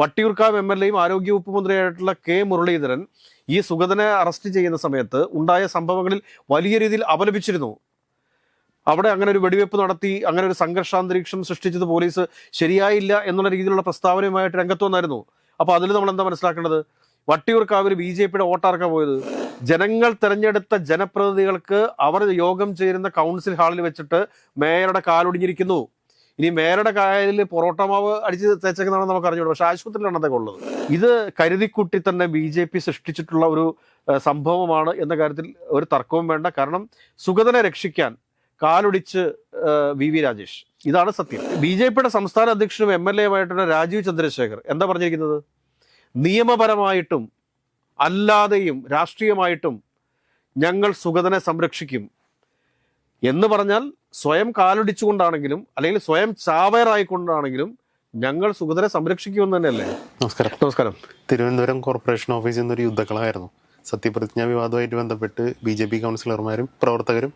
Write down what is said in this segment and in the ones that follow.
Vattiyoorkavu MLA യും ആരോഗ്യവകുപ്പ് മന്ത്രിയായിട്ടുള്ള K Muraleedharan ഈ സുഗതനെ അറസ്റ്റ് ചെയ്യുന്ന സമയത്ത് ഉണ്ടായ സംഭവങ്ങളിൽ വലിയ രീതിയിൽ അപലപിച്ചിരുന്നു. അവിടെ അങ്ങനെ ഒരു വെടിവെപ്പ് നടത്തി, അങ്ങനെ ഒരു സംഘർഷാന്തരീക്ഷം സൃഷ്ടിച്ചത് പോലീസ് ശരിയായില്ല എന്നുള്ള രീതിയിലുള്ള പ്രസ്താവനയുമായിട്ട് രംഗത്ത് വന്നായിരുന്നു. അപ്പോൾ അതിൽ നമ്മൾ എന്താ മനസ്സിലാക്കേണ്ടത്? വട്ടിയൂർക്കാവിൽ BJP വോട്ടാർക്കാ പോയത്. ജനങ്ങൾ തെരഞ്ഞെടുത്ത ജനപ്രതിനിധികൾക്ക് അവർ യോഗം ചേരുന്ന കൗൺസിൽ ഹാളിൽ വെച്ചിട്ട് മേയറുടെ കാലൊടിഞ്ഞിരിക്കുന്നു. ഇനി മേയറുടെ കാലിൽ പൊറോട്ട മാവ് അടിച്ച് തേച്ചേക്കുന്നതാണെന്ന് നമുക്ക് അറിഞ്ഞൂടെ, പക്ഷെ ആശുപത്രിയിലാണ് അതൊക്കെ ഉള്ളത്. ഇത് കരുതിക്കുട്ടി തന്നെ BJP സൃഷ്ടിച്ചിട്ടുള്ള ഒരു സംഭവമാണ് എന്ന കാര്യത്തിൽ ഒരു തർക്കവും വേണ്ട. കാരണം സുഗതനെ രക്ഷിക്കാൻ കാലൊടിച്ച് VV രാജേഷ്, ഇതാണ് സത്യം. BJP സംസ്ഥാന അധ്യക്ഷനും MLA-യുമായിട്ടുള്ള രാജീവ് ചന്ദ്രശേഖർ എന്താ പറഞ്ഞിരിക്കുന്നത്? നിയമപരമായിട്ടും അല്ലാതെയും രാഷ്ട്രീയമായിട്ടും ഞങ്ങൾ സുഗതനെ സംരക്ഷിക്കും എന്ന് പറഞ്ഞാൽ സ്വയം കാലൊടിച്ചുകൊണ്ടാണെങ്കിലും അല്ലെങ്കിൽ സ്വയം ചാവേറായിക്കൊണ്ടാണെങ്കിലും ഞങ്ങൾ സുഗതനെ സംരക്ഷിക്കുമെന്ന് തന്നെയല്ലേ? നമസ്കാരം. തിരുവനന്തപുരം കോർപ്പറേഷൻ ഓഫീസിൽ നിന്നൊരു യുദ്ധക്കളമായിരുന്നു. സത്യപ്രതിജ്ഞാ വിവാദവുമായിട്ട് ബന്ധപ്പെട്ട് BJP കൗൺസിലർമാരും പ്രവർത്തകരും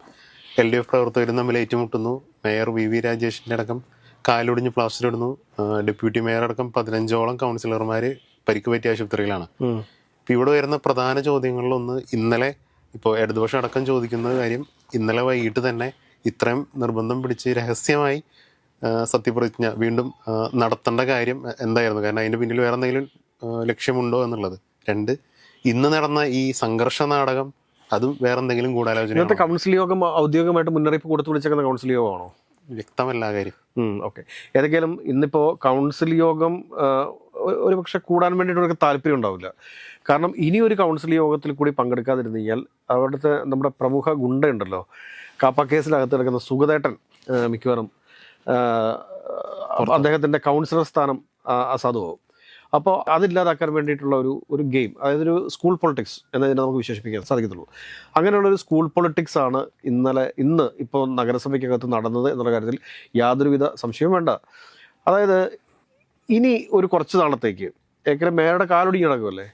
LDF പ്രവർത്തകരും തമ്മിൽ ഏറ്റുമുട്ടുന്നു. മേയർ VV രാജേഷിൻ്റെ അടക്കം കാലൊടിഞ്ഞ് പ്ലാസ്റ്റർ ഇടുന്നു. ഡെപ്യൂട്ടി മേയർ അടക്കം 15ഓളം കൗൺസിലർമാർ പരിക്ക് പറ്റിയ ആശുപത്രിയിലാണ്. ഇപ്പം ഇവിടെ വരുന്ന പ്രധാന ചോദ്യങ്ങളിലൊന്ന്, ഇന്നലെ ഇപ്പോൾ ഇടതുപക്ഷം അടക്കം ചോദിക്കുന്ന കാര്യം, ഇന്നലെ വൈകിട്ട് തന്നെ ഇത്രയും നിർബന്ധം പിടിച്ച് രഹസ്യമായി സത്യപ്രതിജ്ഞ വീണ്ടും നടത്തേണ്ട കാര്യം എന്തായിരുന്നു? കാരണം അതിൻ്റെ പിന്നിൽ വേറെ എന്തെങ്കിലും ലക്ഷ്യമുണ്ടോ എന്നുള്ളത്. 2, ഇന്ന് നടന്ന ഈ സംഘർഷ നാടകം, അതും വേറെ എന്തെങ്കിലും ഗൂഢാലോചന? ഇന്നത്തെ കൗൺസിൽ യോഗം ഔദ്യോഗികമായിട്ട് മുന്നറിയിപ്പ് കൊടുത്തു വിളിച്ചേക്കുന്ന കൗൺസിൽ യോഗമാണോ? വ്യക്തമല്ല കാര്യം. ഓക്കെ. ഏതൊക്കെയാലും ഇന്നിപ്പോൾ കൗൺസിൽ യോഗം ഒരു പക്ഷെ കൂടാൻ വേണ്ടിയിട്ട് താല്പര്യം ഉണ്ടാവില്ല. കാരണം ഇനി ഒരു കൗൺസിൽ യോഗത്തിൽ കൂടി പങ്കെടുക്കാതിരുന്നു കഴിഞ്ഞാൽ അവിടുത്തെ നമ്മുടെ പ്രമുഖ ഗുണ്ടയുണ്ടല്ലോ, കാപ്പ കേസിലകത്ത് കിടക്കുന്ന സുഗതേട്ടൻ, മിക്കവാറും അദ്ദേഹത്തിൻ്റെ കൗൺസിലർ സ്ഥാനം അസാധുവാകും. അപ്പോൾ അതില്ലാതാക്കാൻ വേണ്ടിയിട്ടുള്ള ഒരു ഗെയിം, അതായത് ഒരു സ്കൂൾ പൊളിറ്റിക്സ് എന്നതിനെ നമുക്ക് വിശേഷിപ്പിക്കാൻ സാധിക്കത്തുള്ളൂ. അങ്ങനെയുള്ളൊരു സ്കൂൾ പൊളിറ്റിക്സ് ആണ് ഇന്ന് ഇപ്പോൾ നഗരസഭയ്ക്കകത്ത് നടന്നത് എന്നുള്ള കാര്യത്തിൽ യാതൊരുവിധ സംശയവും വേണ്ട. അതായത് ഇനി ഒരു കുറച്ച് നാളത്തേക്ക് ഏക്കരം മേയറുടെ കാലൊടിഞ്ഞ് കിടക്കുമല്ലേ,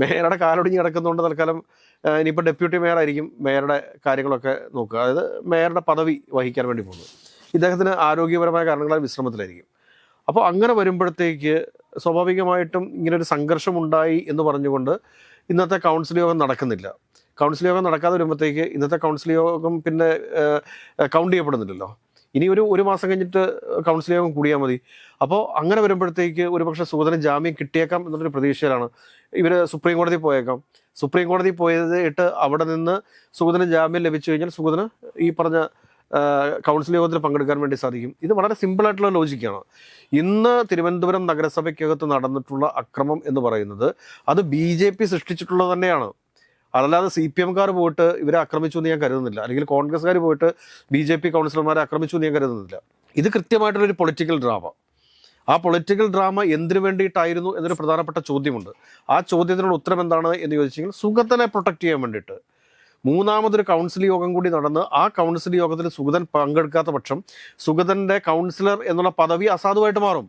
മേയറുടെ കാലൊടിഞ്ഞ് കിടക്കുന്നതുകൊണ്ട് തൽക്കാലം ഇനിയിപ്പോൾ ഡെപ്യൂട്ടി മേയർ ആയിരിക്കും മേയറുടെ കാര്യങ്ങളൊക്കെ നോക്കുക. അതായത് മേയറുടെ പദവി വഹിക്കാൻ വേണ്ടി പോകുന്നത്. ഇദ്ദേഹത്തിന് ആരോഗ്യപരമായ കാരണങ്ങളാൽ വിശ്രമത്തിലായിരിക്കും. അപ്പോൾ അങ്ങനെ വരുമ്പോഴത്തേക്ക് സ്വാഭാവികമായിട്ടും ഇങ്ങനൊരു സംഘർഷം ഉണ്ടായി എന്ന് പറഞ്ഞുകൊണ്ട് ഇന്നത്തെ കൗൺസിൽ യോഗം നടക്കുന്നില്ല. കൗൺസിൽ യോഗം നടക്കാതെ വരുമ്പോഴത്തേക്ക് ഇന്നത്തെ കൗൺസിൽ യോഗം പിന്നെ കൗണ്ട് ചെയ്യപ്പെടുന്നില്ലല്ലോ. ഇനി ഒരു മാസം കഴിഞ്ഞിട്ട് കൗൺസിൽ യോഗം കൂടിയാൽ മതി. അപ്പോൾ അങ്ങനെ വരുമ്പോഴത്തേക്ക് ഒരുപക്ഷെ സുഗതന് ജാമ്യം കിട്ടിയേക്കാം എന്നുള്ളൊരു പ്രതീക്ഷയിലാണ് ഇവർ. സുപ്രീം കോടതി പോയേക്കാം. സുപ്രീം കോടതി പോയിട്ട് അവിടെ നിന്ന് സുഗതന് ജാമ്യം ലഭിച്ചു കഴിഞ്ഞാൽ സുഗതന് ഈ പറഞ്ഞ കൗൺസിൽ യോഗത്തിൽ പങ്കെടുക്കാൻ വേണ്ടി സാധിക്കും. ഇത് വളരെ സിമ്പിളായിട്ടുള്ള ലോജിക്കാണ്. ഇന്ന് തിരുവനന്തപുരം നഗരസഭയ്ക്കകത്ത് നടന്നിട്ടുള്ള അക്രമം എന്ന് പറയുന്നത് അത് BJP സൃഷ്ടിച്ചിട്ടുള്ളത് തന്നെയാണ്. അതല്ലാതെ CPM-കാർ പോയിട്ട് ഇവരെ ആക്രമിച്ചു എന്ന് ഞാൻ കരുതുന്നില്ല, അല്ലെങ്കിൽ കോൺഗ്രസ്സുകാർ പോയിട്ട് BJP കൗൺസിലർമാരെ ആക്രമിച്ചു എന്ന് ഞാൻ കരുതുന്നില്ല. ഇത് കൃത്യമായിട്ടുള്ളൊരു പൊളിറ്റിക്കൽ ഡ്രാമ. ആ പൊളിറ്റിക്കൽ ഡ്രാമ എന്തിനു വേണ്ടിയിട്ടായിരുന്നു എന്നൊരു പ്രധാനപ്പെട്ട ചോദ്യമുണ്ട്. ആ ചോദ്യത്തിനുള്ള ഉത്തരം എന്താണ് എന്ന് ചോദിച്ചെങ്കിൽ സുഗതനെ പ്രൊട്ടക്ട് ചെയ്യാൻ വേണ്ടിയിട്ട് മൂന്നാമതൊരു കൗൺസിൽ യോഗം കൂടി നടന്ന് ആ കൗൺസിൽ യോഗത്തിൽ സുഗതൻ പങ്കെടുക്കാത്ത പക്ഷം സുഗതൻ്റെ കൗൺസിലർ എന്നുള്ള പദവി അസാധുവായിട്ട് മാറും.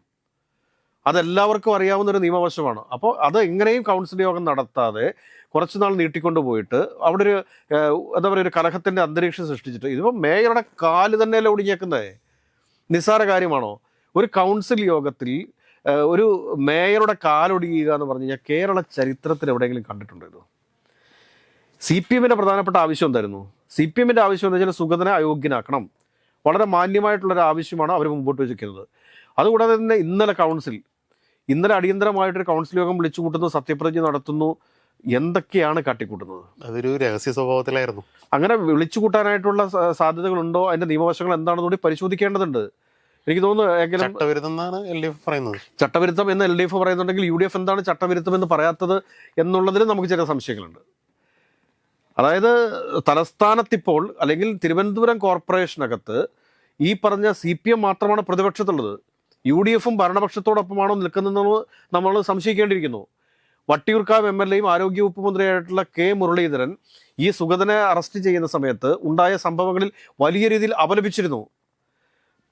അതെല്ലാവർക്കും അറിയാവുന്ന ഒരു നിയമവശമാണ്. അപ്പോൾ അത് എങ്ങനെയും കൗൺസിൽ യോഗം നടത്താതെ കുറച്ച് നാൾ നീട്ടിക്കൊണ്ട് പോയിട്ട് അവിടെ ഒരു എന്താ പറയുക, ഒരു കലഹത്തിൻ്റെ അന്തരീക്ഷം സൃഷ്ടിച്ചിട്ട് ഇതിപ്പോൾ മേയറുടെ കാല് തന്നെയല്ലേ ഒടിഞ്ഞേക്കുന്നത്? നിസ്സാര കാര്യമാണോ? ഒരു കൗൺസിൽ യോഗത്തിൽ ഒരു മേയറുടെ കാലൊടിയുക എന്ന് പറഞ്ഞു കഴിഞ്ഞാൽ കേരള ചരിത്രത്തിൽ എവിടെയെങ്കിലും കണ്ടിട്ടുണ്ടോ? ഇത് CPM-ൻ്റെ പ്രധാനപ്പെട്ട ആവശ്യം എന്തായിരുന്നു? CPM-ൻ്റെ ആവശ്യം എന്ന് വെച്ചാൽ സുഗതനെ അയോഗ്യനാക്കണം. വളരെ മാന്യമായിട്ടുള്ളൊരു ആവശ്യമാണ് അവർ മുമ്പോട്ട് വെച്ചിരിക്കുന്നത്. അതുകൂടാതെ തന്നെ ഇന്നലെ അടിയന്തരമായിട്ടൊരു കൗൺസിൽ യോഗം വിളിച്ചു കൂട്ടുന്നു, സത്യപ്രതിജ്ഞ നടത്തുന്നു. എന്തൊക്കെയാണ് കാട്ടിക്കൂട്ടുന്നത്? അതൊരു രഹസ്യ സ്വഭാവത്തിലായിരുന്നു. അങ്ങനെ വിളിച്ചു കൂട്ടാനായിട്ടുള്ള സാധ്യതകളുണ്ടോ? അതിൻ്റെ നിയമവശങ്ങൾ എന്താണെന്ന് കൂടി പരിശോധിക്കേണ്ടതുണ്ട്. എനിക്ക് തോന്നുന്നു ചട്ടവിരുദ്ധം എന്ന് LDF പറയുന്നുണ്ടെങ്കിൽ UDF എന്താണ് ചട്ടവിരുദ്ധം എന്ന് പറയാത്തത് എന്നുള്ളതിൽ നമുക്ക് ചില സംശയങ്ങളുണ്ട്. അതായത് തലസ്ഥാനത്തിപ്പോൾ അല്ലെങ്കിൽ തിരുവനന്തപുരം കോർപ്പറേഷനകത്ത് ഈ പറഞ്ഞ CPM മാത്രമാണ് പ്രതിപക്ഷത്തുള്ളത്. UDF-ഉം ഭരണപക്ഷത്തോടൊപ്പമാണോ നിൽക്കുന്നതെന്ന് നമ്മൾ സംശയിക്കേണ്ടിയിരിക്കുന്നു. വട്ടിയൂർക്കാവ് MLA-യും ആരോഗ്യവകുപ്പ് മന്ത്രിയായിട്ടുള്ള കെ മുരളീധരൻ ഈ സുഗതനെ അറസ്റ്റ് ചെയ്യുന്ന സമയത്ത് ഉണ്ടായ സംഭവങ്ങളിൽ വലിയ രീതിയിൽ അപലപിച്ചിരുന്നു.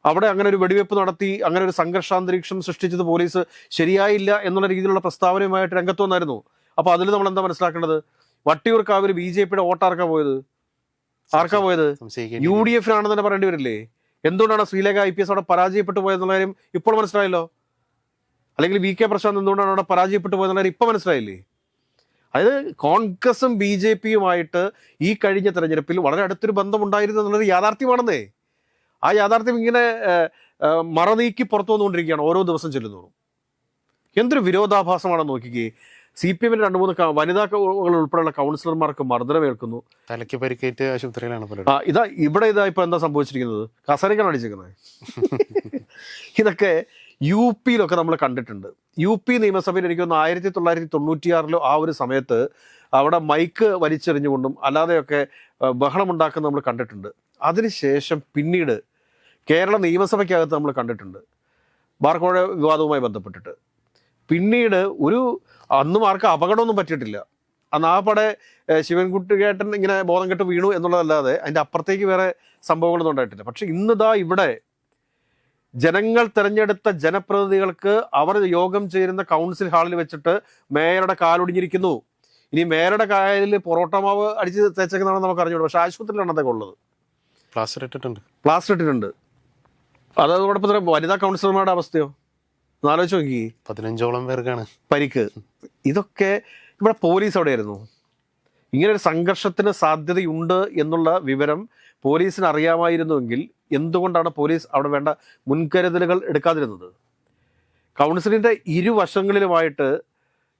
അവിടെ അങ്ങനെ ഒരു വെടിവെപ്പ് നടത്തി, അങ്ങനെ ഒരു സംഘർഷാന്തരീക്ഷം സൃഷ്ടിച്ചത് പോലീസ് ശരിയായില്ല എന്നുള്ള രീതിയിലുള്ള പ്രസ്താവനയുമായിട്ട് രംഗത്ത് വന്നായിരുന്നു. അപ്പോൾ അതിൽ നമ്മൾ എന്താ മനസ്സിലാക്കേണ്ടത്? വട്ടിയൂർക്കാവിൽ BJP വോട്ടാർക്കാ പോയത്? ആർക്കാ പോയത്? UDF-നാണെന്ന് തന്നെ പറയേണ്ടി വരില്ലേ? എന്തുകൊണ്ടാണ് ശ്രീലേഖ IPS അവിടെ പരാജയപ്പെട്ടു പോയതെന്നുള്ള കാര്യം ഇപ്പോൾ മനസ്സിലായല്ലോ. അല്ലെങ്കിൽ വി കെ പ്രശാന്ത് എന്തുകൊണ്ടാണ് അവിടെ പരാജയപ്പെട്ടു പോയെന്നുള്ളത് ഇപ്പം മനസ്സിലായില്ലേ? അതായത് കോൺഗ്രസും ബി ജെ പിയുമായിട്ട് ഈ കഴിഞ്ഞ തെരഞ്ഞെടുപ്പിൽ വളരെ അടുത്തൊരു ബന്ധമുണ്ടായിരുന്നു എന്നുള്ളത് യാഥാർത്ഥ്യമാണെന്നേ. ആ യാഥാർത്ഥ്യം ഇങ്ങനെ മറനീക്കി പുറത്തു വന്നുകൊണ്ടിരിക്കുകയാണ് ഓരോ ദിവസം ചെല്ലുന്നതും. എന്തൊരു വിരോധാഭാസമാണെന്ന് നോക്കിക്കേ. സി പി എമ്മിന് 2-3 വനിതാക്കൾ ഉൾപ്പെടെയുള്ള കൗൺസിലർമാർക്ക് മർദ്ദനമേൽക്കുന്നു, തലയ്ക്ക് പരിക്കേറ്റ് ആശുപത്രിയിലാണ് പലരും. ഇവിടെ ഇപ്പൊ എന്താ സംഭവിച്ചിരിക്കുന്നത്? കസരക്കാണ് അടിച്ചേക്കുന്നത്. ഇതൊക്കെ യു പിയിലൊക്കെ നമ്മൾ കണ്ടിട്ടുണ്ട്. യു പി നിയമസഭയിൽ എനിക്ക് തോന്നുന്നു 1996 ആ ഒരു സമയത്ത് അവിടെ മൈക്ക് വലിച്ചെറിഞ്ഞുകൊണ്ടും അല്ലാതെയൊക്കെ ബഹളമുണ്ടാക്കുന്ന നമ്മൾ കണ്ടിട്ടുണ്ട്. അതിനുശേഷം പിന്നീട് കേരള നിയമസഭയ്ക്കകത്ത് നമ്മൾ കണ്ടിട്ടുണ്ട് ബാർക്കോഴ വിവാദവുമായി ബന്ധപ്പെട്ടിട്ട്. പിന്നീട് അന്നും ആർക്കും അപകടമൊന്നും പറ്റിയിട്ടില്ല. അന്ന് ആ പടെ ശിവൻകുട്ടിയേട്ടൻ ഇങ്ങനെ ബോധം കെട്ട് വീണു എന്നുള്ളതല്ലാതെ അതിൻ്റെ അപ്പുറത്തേക്ക് വേറെ സംഭവങ്ങളൊന്നും ഉണ്ടായിട്ടില്ല. പക്ഷെ ഇന്നിതാ ഇവിടെ ജനങ്ങൾ തിരഞ്ഞെടുത്ത ജനപ്രതിനിധികൾക്ക് അവർ യോഗം ചേരുന്ന കൗൺസിൽ ഹാളിൽ വെച്ചിട്ട് മേയറുടെ കാലൊടിഞ്ഞിരിക്കുന്നു. ഇനി മേയറുടെ കാലിൽ പൊറോട്ട മാവ് അടിച്ച് തേച്ചേക്കുന്നതാണെന്ന് നമുക്ക് അറിഞ്ഞൂടെ. പക്ഷെ ആശുപത്രിയിലാണ് അതൊക്കെ ഉള്ളത്. പ്ലാസ്റ്റർ ഇട്ടിട്ടുണ്ട്. അതോടൊപ്പം തന്നെ വനിതാ കൗൺസിലർമാരുടെ അവസ്ഥയോ ആലോചിച്ച് നോക്കി. 15ഓളം പേർക്കാണ് പരിക്ക്. ഇതൊക്കെ ഇവിടെ പോലീസ് എവിടെയായിരുന്നു? ഇങ്ങനെ ഒരു സംഘർഷത്തിന് സാധ്യതയുണ്ട് എന്നുള്ള വിവരം പോലീസിന് അറിയാമായിരുന്നുവെങ്കിൽ എന്തുകൊണ്ടാണ് പോലീസ് അവിടെ വേണ്ട മുൻകരുതലുകൾ എടുക്കാതിരുന്നത്? കൗൺസിലിന്റെ ഇരുവശങ്ങളിലുമായിട്ട്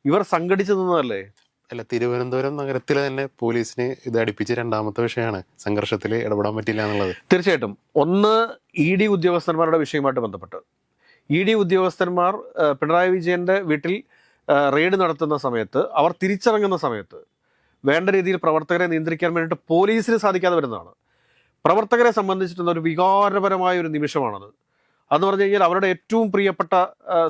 ഇവർ സംഘടിച്ചു നിന്നതല്ലേ? അല്ല, തിരുവനന്തപുരം നഗരത്തിൽ തന്നെ പോലീസിന് ഇത് അടുപ്പിച്ച് 2ാമത്തെ വിഷയമാണ് സംഘർഷത്തിൽ ഇടപെടാൻ പറ്റില്ല എന്നുള്ളത്. തീർച്ചയായിട്ടും. ഒന്ന്, ED ഉദ്യോഗസ്ഥന്മാരുടെ വിഷയമായിട്ട് ബന്ധപ്പെട്ട് ED ഉദ്യോഗസ്ഥന്മാർ പിണറായി വിജയന്റെ വീട്ടിൽ റെയ്ഡ് നടത്തുന്ന സമയത്ത്, അവർ തിരിച്ചിറങ്ങുന്ന സമയത്ത് വേണ്ട രീതിയിൽ പ്രവർത്തകരെ നിയന്ത്രിക്കാൻ വേണ്ടിയിട്ട് പോലീസിന് സാധിക്കാതെ വരുന്നതാണ്. പ്രവർത്തകരെ സംബന്ധിച്ചിട്ടുള്ള ഒരു വികാരപരമായ ഒരു നിമിഷമാണത്. അതെന്ന് പറഞ്ഞു കഴിഞ്ഞാൽ അവരുടെ ഏറ്റവും പ്രിയപ്പെട്ട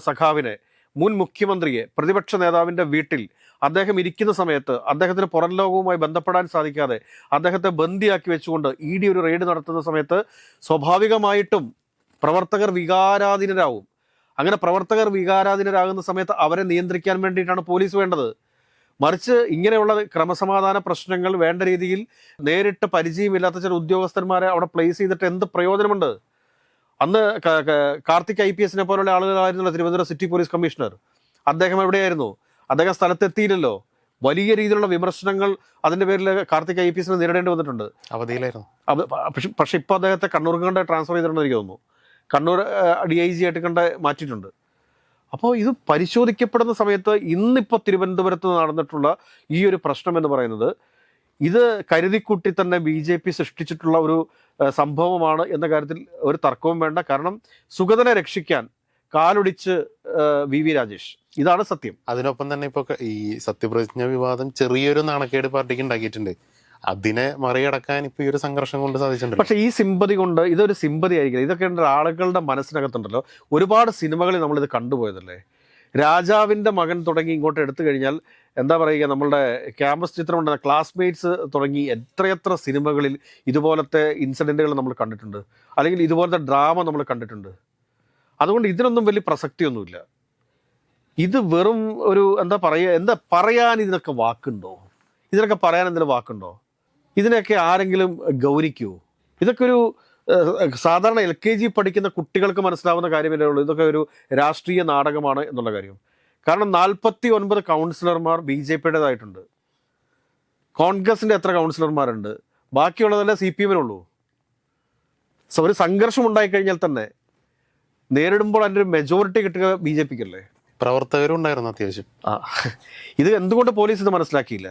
സഖാവിനെ, മുൻ മുഖ്യമന്ത്രിയെ, പ്രതിപക്ഷ നേതാവിൻ്റെ വീട്ടിൽ അദ്ദേഹം ഇരിക്കുന്ന സമയത്ത് അദ്ദേഹത്തിന് പുറം ലോകവുമായി ബന്ധപ്പെടാൻ സാധിക്കാതെ അദ്ദേഹത്തെ ബന്ദിയാക്കി വെച്ചുകൊണ്ട് ED ഒരു റെയ്ഡ് നടത്തുന്ന സമയത്ത് സ്വാഭാവികമായിട്ടും പ്രവർത്തകർ വികാരാധീനരാകും. അങ്ങനെ പ്രവർത്തകർ വികാരാധീനരാകുന്ന സമയത്ത് അവരെ നിയന്ത്രിക്കാൻ വേണ്ടിയിട്ടാണ് പോലീസ് വേണ്ടത്. മറിച്ച് ഇങ്ങനെയുള്ള ക്രമസമാധാന പ്രശ്നങ്ങൾ വേണ്ട രീതിയിൽ നേരിട്ട് പരിചയമില്ലാത്ത ചില ഉദ്യോഗസ്ഥന്മാരെ അവിടെ പ്ലേസ് ചെയ്തിട്ട് എന്ത് പ്രയോജനമുണ്ട്? അന്ന് കാർത്തിക് IPS പോലുള്ള ആളുകളായിരുന്നല്ലോ തിരുവനന്തപുരം സിറ്റി പോലീസ് കമ്മീഷണർ. അദ്ദേഹം എവിടെയായിരുന്നു? അദ്ദേഹം സ്ഥലത്തെത്തിയില്ലല്ലോ. വലിയ രീതിയിലുള്ള വിമർശനങ്ങൾ അതിൻ്റെ പേരിൽ കാർത്തിക് IPS നേരിടേണ്ടി വന്നിട്ടുണ്ട്. അവധിയിലായിരുന്നു. പക്ഷെ ഇപ്പോൾ അദ്ദേഹത്തെ കണ്ണൂർ കണ്ട് ട്രാൻസ്ഫർ ചെയ്തിട്ടുണ്ടെന്ന് എനിക്ക് തോന്നുന്നു. കണ്ണൂർ DIG ആയിട്ട് കണ്ട് മാറ്റിയിട്ടുണ്ട്. അപ്പോൾ ഇത് പരിശോധിക്കപ്പെടുന്ന സമയത്ത് ഇന്നിപ്പോൾ തിരുവനന്തപുരത്ത് നടന്നിട്ടുള്ള ഈ ഒരു പ്രശ്നം എന്ന് പറയുന്നത് ഇത് കരുതിക്കുട്ടി തന്നെ BJP സൃഷ്ടിച്ചിട്ടുള്ള ഒരു സംഭവമാണ് എന്ന കാര്യത്തിൽ ഒരു തർക്കവും വേണ്ട. കാരണം സുഗതനെ രക്ഷിക്കാൻ കാലൊടിച്ച് VV രാജേഷ്, ഇതാണ് സത്യം. അതിനൊപ്പം തന്നെ ഇപ്പോൾ ഈ സത്യപ്രതിജ്ഞ വിവാദം ചെറിയൊരു നാണക്കേട് പാർട്ടിക്ക് ഉണ്ടാക്കിയിട്ടുണ്ട്. അതിനെ മറികടക്കാൻ ഇപ്പോൾ ഈ ഒരു സംഘർഷം കൊണ്ട് സാധിച്ചിട്ടുണ്ട്. പക്ഷേ ഈ സിമ്പതി കൊണ്ട് ഇതൊരു സിമ്പതി ആയിരിക്കില്ല. ഇതൊക്കെ ആളുകളുടെ മനസ്സിനകത്തുണ്ടല്ലോ. ഒരുപാട് സിനിമകളിൽ നമ്മളിത് കണ്ടുപോയതല്ലേ. രാജാവിൻ്റെ മകൻ തുടങ്ങി ഇങ്ങോട്ട് എടുത്തു കഴിഞ്ഞാൽ എന്താ പറയുക, നമ്മളുടെ ക്യാമ്പസ് ചിത്രമുണ്ട്, ക്ലാസ്മേറ്റ്സ് തുടങ്ങി എത്രയെത്ര സിനിമകളിൽ ഇതുപോലത്തെ ഇൻസിഡൻറ്റുകൾ നമ്മൾ കണ്ടിട്ടുണ്ട്, അല്ലെങ്കിൽ ഇതുപോലത്തെ ഡ്രാമ നമ്മൾ കണ്ടിട്ടുണ്ട്. അതുകൊണ്ട് ഇതിനൊന്നും വലിയ പ്രസക്തിയൊന്നുമില്ല. ഇത് വെറും ഒരു എന്താ പറയാൻ ഇതിനൊക്കെ വാക്കുണ്ടോ? ഇതിനൊക്കെ പറയാൻ എന്തെങ്കിലും വാക്കുണ്ടോ? ഇതിനൊക്കെ ആരെങ്കിലും ഗൗനിക്കുമോ? ഇതൊക്കെ ഒരു സാധാരണ LKG പഠിക്കുന്ന കുട്ടികൾക്ക് മനസ്സിലാവുന്ന കാര്യമല്ലേ ഉള്ളൂ. ഇതൊക്കെ ഒരു രാഷ്ട്രീയ നാടകമാണ് എന്നുള്ള കാര്യം. കാരണം 49 കൗൺസിലർമാർ BJPയുടേതായിട്ടുണ്ട്. കോൺഗ്രസിൻ്റെ എത്ര കൗൺസിലർമാരുണ്ട്? ബാക്കിയുള്ളതല്ലേ CPMനുള്ളൂ. ഒരു സംഘർഷം ഉണ്ടായിക്കഴിഞ്ഞാൽ തന്നെ നേരിടുമ്പോൾ അതിൻ്റെ ഒരു മെജോറിറ്റി കിട്ടുക BJPക്കല്ലേ. പ്രവർത്തകരും ഉണ്ടായിരുന്നു അത്യാവശ്യം. ഇത് എന്തുകൊണ്ട് പോലീസ് ഇത് മനസ്സിലാക്കിയില്ല?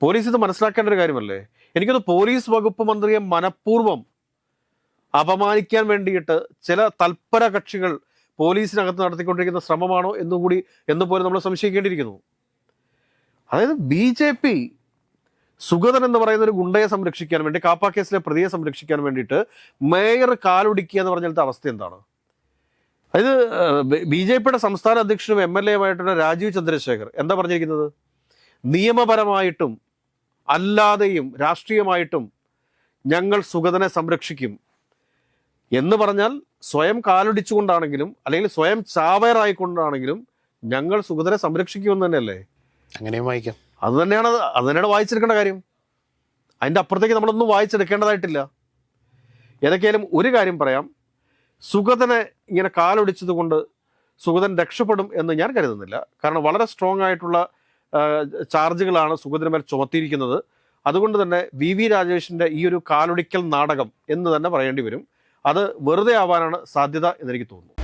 പോലീസ് ഇത് മനസ്സിലാക്കേണ്ട ഒരു കാര്യമല്ലേ? എനിക്കത് പോലീസ് വകുപ്പ് മന്ത്രിയെ മനഃപൂർവ്വം അപമാനിക്കാൻ വേണ്ടിയിട്ട് ചില തൽപര കക്ഷികൾ പോലീസിനകത്ത് നടത്തിക്കൊണ്ടിരിക്കുന്ന ശ്രമമാണോ എന്നുപോലും നമ്മൾ സംശയിക്കേണ്ടിയിരിക്കുന്നു. അതായത് BJP സുഗതൻ എന്ന് പറയുന്ന ഒരു ഗുണ്ടയെ സംരക്ഷിക്കാൻ വേണ്ടി, കാപ്പ കേസിലെ പ്രതിയെ സംരക്ഷിക്കാൻ വേണ്ടിയിട്ട് മേയർ കാലൊടിക്കുക എന്ന് പറഞ്ഞാലത്തെ അവസ്ഥ എന്താണ്? അതായത് BJPയുടെ സംസ്ഥാന അധ്യക്ഷനും MLA രാജീവ് ചന്ദ്രശേഖർ എന്താ പറഞ്ഞിരിക്കുന്നത്? നിയമപരമായിട്ടും അല്ലാതെയും രാഷ്ട്രീയമായിട്ടും ഞങ്ങൾ സുഗതനെ സംരക്ഷിക്കും എന്ന് പറഞ്ഞാൽ സ്വയം കാലൊടിച്ചുകൊണ്ടാണെങ്കിലും അല്ലെങ്കിൽ സ്വയം ചാവേറായിക്കൊണ്ടാണെങ്കിലും ഞങ്ങൾ സുഗതനെ സംരക്ഷിക്കുമെന്ന് തന്നെയല്ലേ? അങ്ങനെയും വായിക്കാം. അത് തന്നെയാണ് വായിച്ചെടുക്കേണ്ട കാര്യം. അതിൻ്റെ അപ്പുറത്തേക്ക് നമ്മളൊന്നും വായിച്ചെടുക്കേണ്ടതായിട്ടില്ല. ഏതൊക്കെയായാലും ഒരു കാര്യം പറയാം, സുഗതനെ ഇങ്ങനെ കാലൊടിച്ചത് കൊണ്ട് സുഗതൻ രക്ഷപ്പെടും എന്ന് ഞാൻ കരുതുന്നില്ല. കാരണം വളരെ സ്ട്രോങ് ആയിട്ടുള്ള ചാർജുകളാണ് സുഗതന് മേൽ ചുമത്തിയിരിക്കുന്നത്. അതുകൊണ്ട് തന്നെ വി രാജേഷിൻ്റെ ഈ ഒരു കാലൊടിക്കൽ നാടകം എന്ന് തന്നെ പറയേണ്ടി വരും. അത് വെറുതെ ആവാനാണ് സാധ്യത എന്നെനിക്ക് തോന്നുന്നു.